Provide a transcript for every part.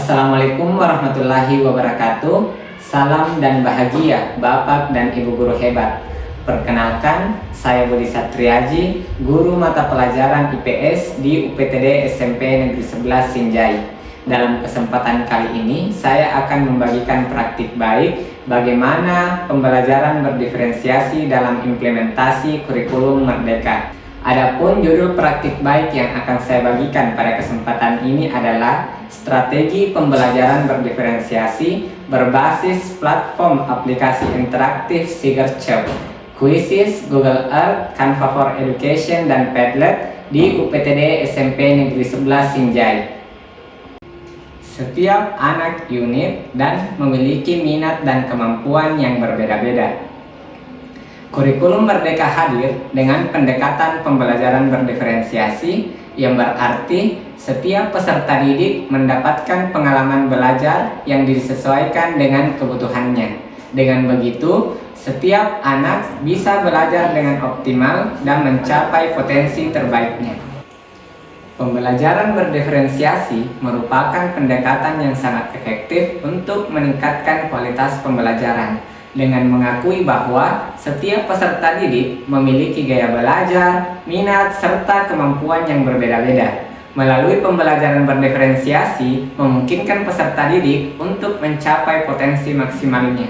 Assalamualaikum warahmatullahi wabarakatuh. Salam dan bahagia Bapak dan Ibu guru hebat. Perkenalkan, saya Budi Satriaji, guru mata pelajaran IPS di UPTD SMP Negeri 11 Sinjai. Dalam kesempatan kali ini, saya akan membagikan praktik baik bagaimana pembelajaran berdiferensiasi dalam implementasi kurikulum Merdeka. Adapun judul praktik baik yang akan saya bagikan pada kesempatan ini adalah strategi pembelajaran berdiferensiasi berbasis platform aplikasi interaktif Sigercep, Quizzes, Google Earth, Canva for Education, dan Padlet di UPTD SMP Negeri 11 Sinjai. Setiap anak unik dan memiliki minat dan kemampuan yang berbeda-beda. Kurikulum Merdeka hadir dengan pendekatan pembelajaran berdiferensiasi yang berarti setiap peserta didik mendapatkan pengalaman belajar yang disesuaikan dengan kebutuhannya. Dengan begitu, setiap anak bisa belajar dengan optimal dan mencapai potensi terbaiknya. Pembelajaran berdiferensiasi merupakan pendekatan yang sangat efektif untuk meningkatkan kualitas pembelajaran, dengan mengakui bahwa setiap peserta didik memiliki gaya belajar, minat, serta kemampuan yang berbeda-beda. Melalui pembelajaran berdiferensiasi, memungkinkan peserta didik untuk mencapai potensi maksimalnya.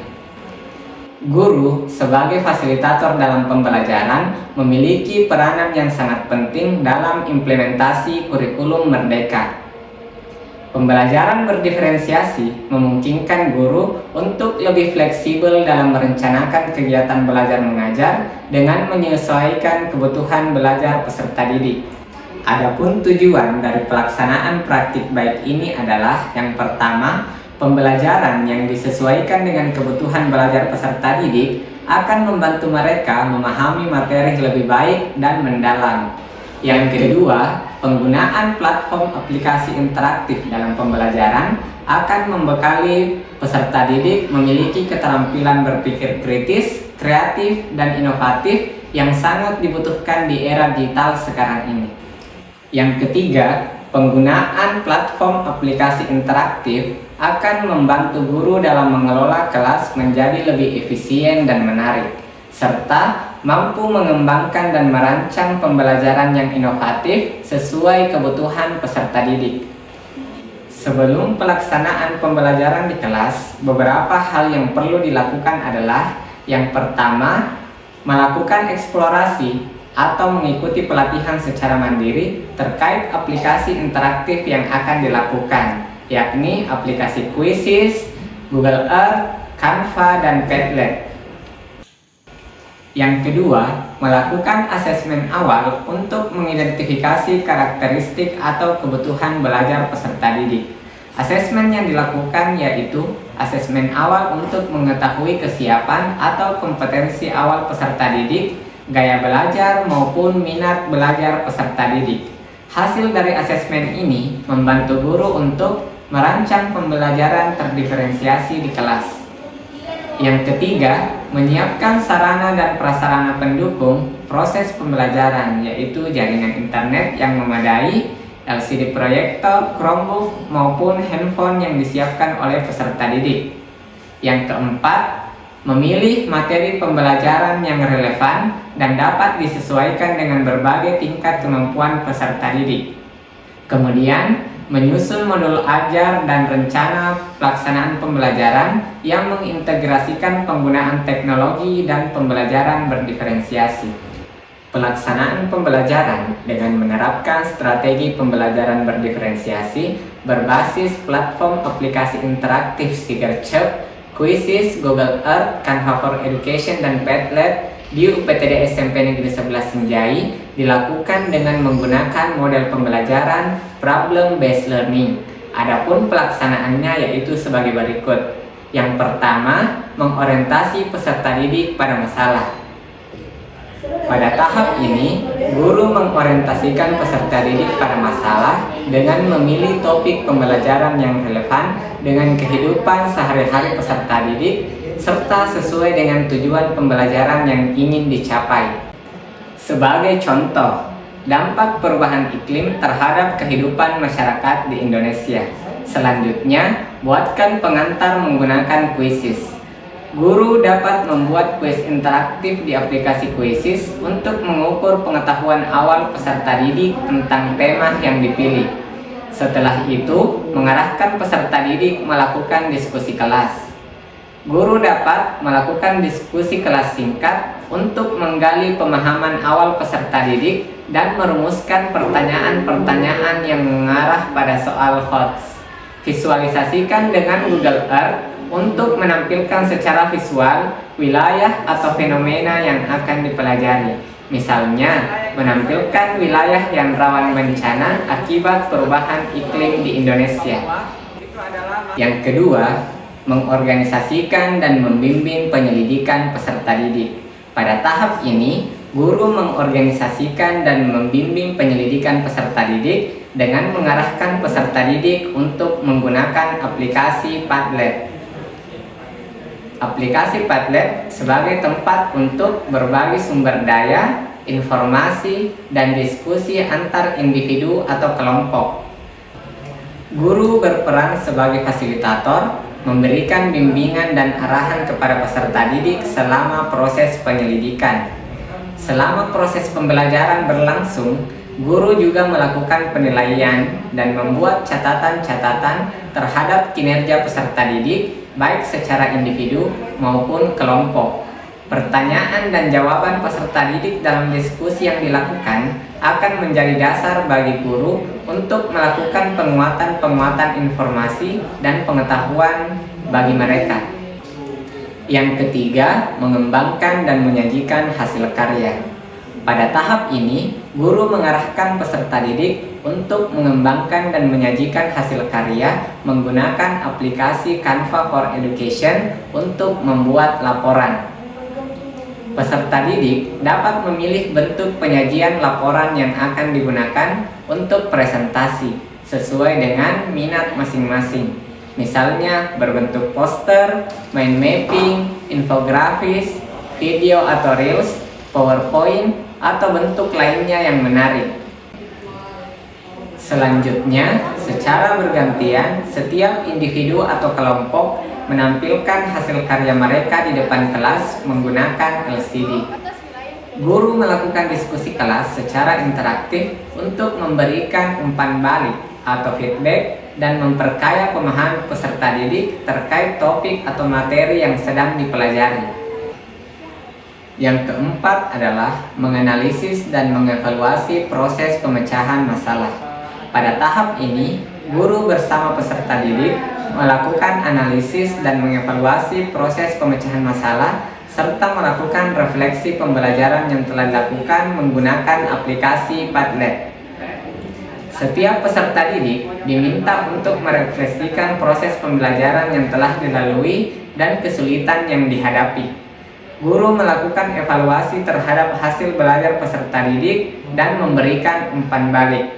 Guru, sebagai fasilitator dalam pembelajaran, memiliki peranan yang sangat penting dalam implementasi kurikulum Merdeka. Pembelajaran berdiferensiasi memungkinkan guru untuk lebih fleksibel dalam merencanakan kegiatan belajar mengajar dengan menyesuaikan kebutuhan belajar peserta didik. Adapun tujuan dari pelaksanaan praktik baik ini adalah yang pertama, pembelajaran yang disesuaikan dengan kebutuhan belajar peserta didik akan membantu mereka memahami materi lebih baik dan mendalam. Yang kedua, penggunaan platform aplikasi interaktif dalam pembelajaran akan membekali peserta didik memiliki keterampilan berpikir kritis, kreatif, dan inovatif yang sangat dibutuhkan di era digital sekarang ini. Yang ketiga, penggunaan platform aplikasi interaktif akan membantu guru dalam mengelola kelas menjadi lebih efisien dan menarik, serta mampu mengembangkan dan merancang pembelajaran yang inovatif sesuai kebutuhan peserta didik. Sebelum pelaksanaan pembelajaran di kelas, beberapa hal yang perlu dilakukan adalah yang pertama, melakukan eksplorasi atau mengikuti pelatihan secara mandiri terkait aplikasi interaktif yang akan dilakukan, yakni aplikasi Quizzes, Google Earth, Canva, dan Padlet. Yang kedua, melakukan asesmen awal untuk mengidentifikasi karakteristik atau kebutuhan belajar peserta didik. Asesmen yang dilakukan yaitu asesmen awal untuk mengetahui kesiapan atau kompetensi awal peserta didik, gaya belajar maupun minat belajar peserta didik. Hasil dari asesmen ini membantu guru untuk merancang pembelajaran terdiferensiasi di kelas. Yang ketiga, menyiapkan sarana dan prasarana pendukung proses pembelajaran, yaitu jaringan internet yang memadai, LCD proyektor, Chromebook, maupun handphone yang disiapkan oleh peserta didik. Yang keempat, memilih materi pembelajaran yang relevan dan dapat disesuaikan dengan berbagai tingkat kemampuan peserta didik. Kemudian, menyusun modul ajar dan rencana pelaksanaan pembelajaran yang mengintegrasikan penggunaan teknologi dan pembelajaran berdiferensiasi. Pelaksanaan pembelajaran dengan menerapkan strategi pembelajaran berdiferensiasi berbasis platform aplikasi interaktif Sigercep, Quizzes, Google Earth, Canva for Education, dan Padlet di UPTD SMP Negeri 11 Sinjai dilakukan dengan menggunakan model pembelajaran problem based learning. Adapun pelaksanaannya yaitu sebagai berikut. Yang pertama, mengorientasi peserta didik pada masalah. Pada tahap ini, guru mengorientasikan peserta didik pada masalah dengan memilih topik pembelajaran yang relevan dengan kehidupan sehari-hari peserta didik serta sesuai dengan tujuan pembelajaran yang ingin dicapai. Sebagai contoh, dampak perubahan iklim terhadap kehidupan masyarakat di Indonesia. Selanjutnya, buatkan pengantar menggunakan Quizzes. Guru dapat membuat kuis interaktif di aplikasi Quizzes untuk mengukur pengetahuan awal peserta didik tentang tema yang dipilih. Setelah itu, mengarahkan peserta didik melakukan diskusi kelas. Guru dapat melakukan diskusi kelas singkat untuk menggali pemahaman awal peserta didik dan merumuskan pertanyaan-pertanyaan yang mengarah pada soal HOTS. Visualisasikan dengan Google Earth untuk menampilkan secara visual wilayah atau fenomena yang akan dipelajari. Misalnya, menampilkan wilayah yang rawan bencana akibat perubahan iklim di Indonesia. Yang kedua, mengorganisasikan dan membimbing penyelidikan peserta didik. Pada tahap ini, guru mengorganisasikan dan membimbing penyelidikan peserta didik dengan mengarahkan peserta didik untuk menggunakan aplikasi Padlet. Aplikasi Padlet sebagai tempat untuk berbagi sumber daya, informasi, dan diskusi antar individu atau kelompok. Guru berperan sebagai fasilitator, memberikan bimbingan dan arahan kepada peserta didik selama proses penyelidikan. Selama proses pembelajaran berlangsung, guru juga melakukan penilaian dan membuat catatan-catatan terhadap kinerja peserta didik, baik secara individu maupun kelompok. Pertanyaan dan jawaban peserta didik dalam diskusi yang dilakukan akan menjadi dasar bagi guru untuk melakukan penguatan informasi dan pengetahuan bagi mereka. Yang ketiga, mengembangkan dan menyajikan hasil karya. Pada tahap ini, guru mengarahkan peserta didik untuk mengembangkan dan menyajikan hasil karya menggunakan aplikasi Canva for Education untuk membuat laporan. Peserta didik dapat memilih bentuk penyajian laporan yang akan digunakan untuk presentasi sesuai dengan minat masing-masing. Misalnya berbentuk poster, mind mapping, infografis, video atau reels, PowerPoint, atau bentuk lainnya yang menarik. Selanjutnya, secara bergantian, setiap individu atau kelompok menampilkan hasil karya mereka di depan kelas menggunakan LCD. Guru melakukan diskusi kelas secara interaktif untuk memberikan umpan balik atau feedback dan memperkaya pemahaman peserta didik terkait topik atau materi yang sedang dipelajari. Yang keempat adalah menganalisis dan mengevaluasi proses pemecahan masalah. Pada tahap ini, guru bersama peserta didik melakukan analisis dan mengevaluasi proses pemecahan masalah serta melakukan refleksi pembelajaran yang telah dilakukan menggunakan aplikasi Padlet. Setiap peserta didik diminta untuk merefleksikan proses pembelajaran yang telah dilalui dan kesulitan yang dihadapi. Guru melakukan evaluasi terhadap hasil belajar peserta didik dan memberikan umpan balik.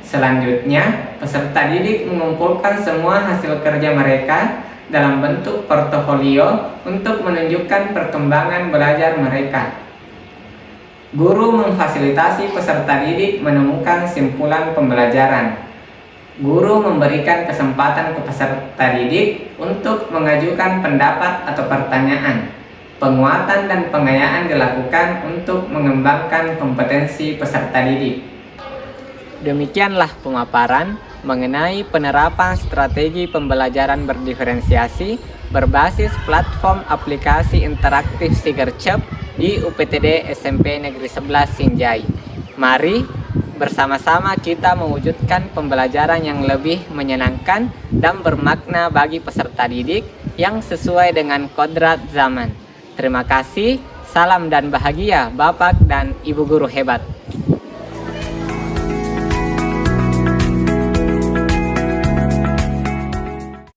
Selanjutnya, peserta didik mengumpulkan semua hasil kerja mereka dalam bentuk portofolio untuk menunjukkan perkembangan belajar mereka. Guru memfasilitasi peserta didik menemukan simpulan pembelajaran. Guru memberikan kesempatan ke peserta didik untuk mengajukan pendapat atau pertanyaan. Penguatan dan pengayaan dilakukan untuk mengembangkan kompetensi peserta didik. Demikianlah pemaparan mengenai penerapan strategi pembelajaran berdiferensiasi berbasis platform aplikasi interaktif Sigercep di UPTD SMP Negeri 11 Sinjai. Mari bersama-sama kita mewujudkan pembelajaran yang lebih menyenangkan dan bermakna bagi peserta didik yang sesuai dengan kodrat zaman. Terima kasih, salam dan bahagia Bapak dan Ibu guru hebat.